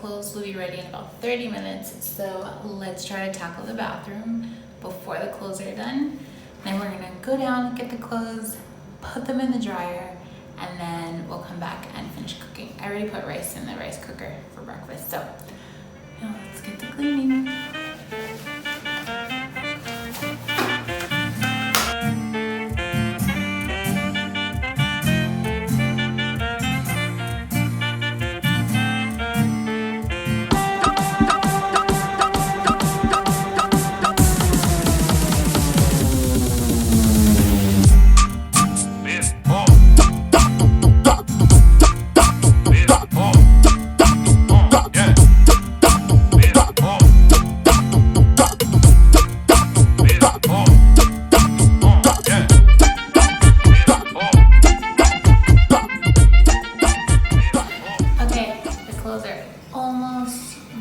clothes will be ready in about 30 minutes. So let's try to tackle the bathroom before the clothes are done. Then we're gonna go down, get the clothes, put them in the dryer, and then we'll come back and finish cooking. I already put rice in the rice cooker for breakfast, so now let's get to cleaning.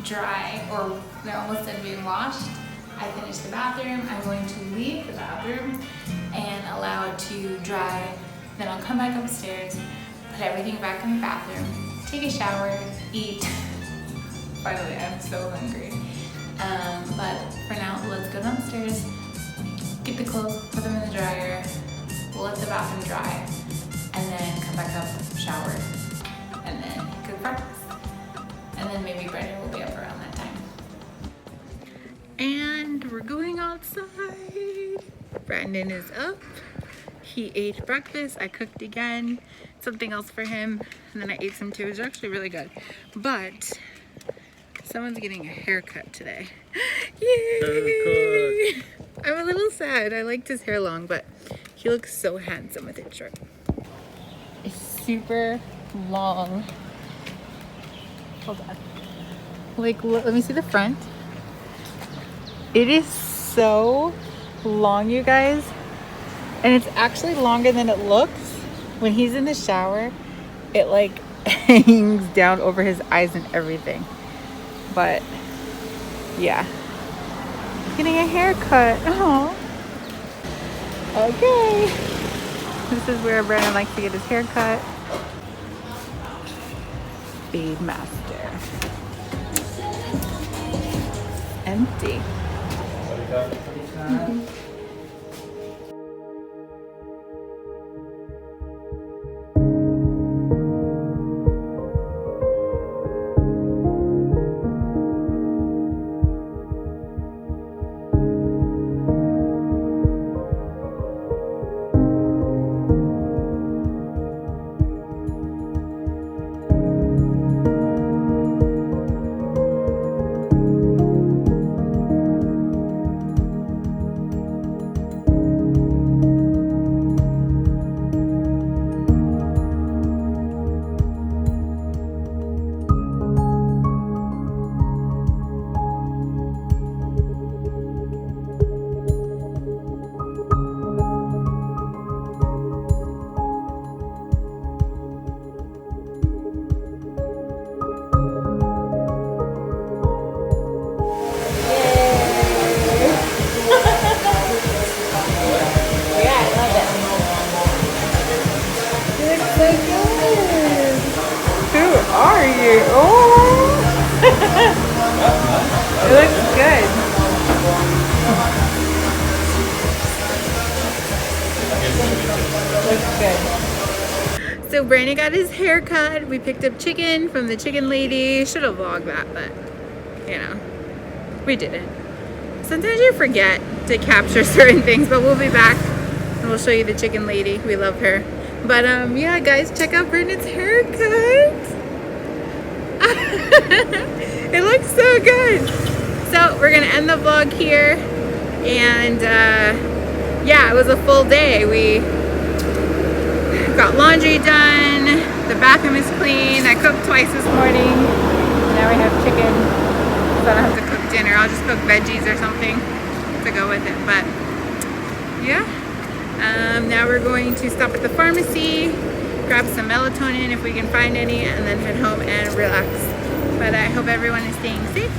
Dry, or they're almost done being washed. I finished the bathroom. I'm going to leave the bathroom and allow it to dry. Then I'll come back upstairs, put everything back in the bathroom, take a shower, eat. By the way, I'm so hungry. But for now, let's go downstairs, get the clothes, put them in the dryer, we'll let the bathroom dry, and then come back up, shower, and then cook breakfast. And then maybe Brandon will be up around that time. And we're going outside. Brandon is up. He ate breakfast. I cooked again. Something else for him. And then I ate some too. It was actually really good. But someone's getting a haircut today. Yay! I'm a little sad. I liked his hair long, but he looks so handsome with it short. It's super long. Hold on. Like, look, let me see the front. It is so long, you guys. And it's actually longer than it looks. When he's in the shower, it like hangs down over his eyes and everything. But yeah. Getting a haircut. Oh. Okay. This is where Brandon likes to get his haircut. Fade master. Empty. Mm-hmm. It looks good. Looks good. So Brandon got his hair cut. We picked up chicken from the chicken lady. Should have vlogged that, but you know, we didn't. Sometimes you forget to capture certain things, but we'll be back and we'll show you the chicken lady. We love her. But yeah, guys, check out Brandon's haircut. It looks so good. So we're gonna end the vlog here, and yeah, it was a full day. We got laundry done, the bathroom is clean, I cooked twice this morning. Now we have chicken, so I don't have to cook dinner. I'll just cook veggies or something to go with it. But yeah, now we're going to stop at the pharmacy, grab some melatonin if we can find any, and then head home and relax. But I hope everyone is staying safe.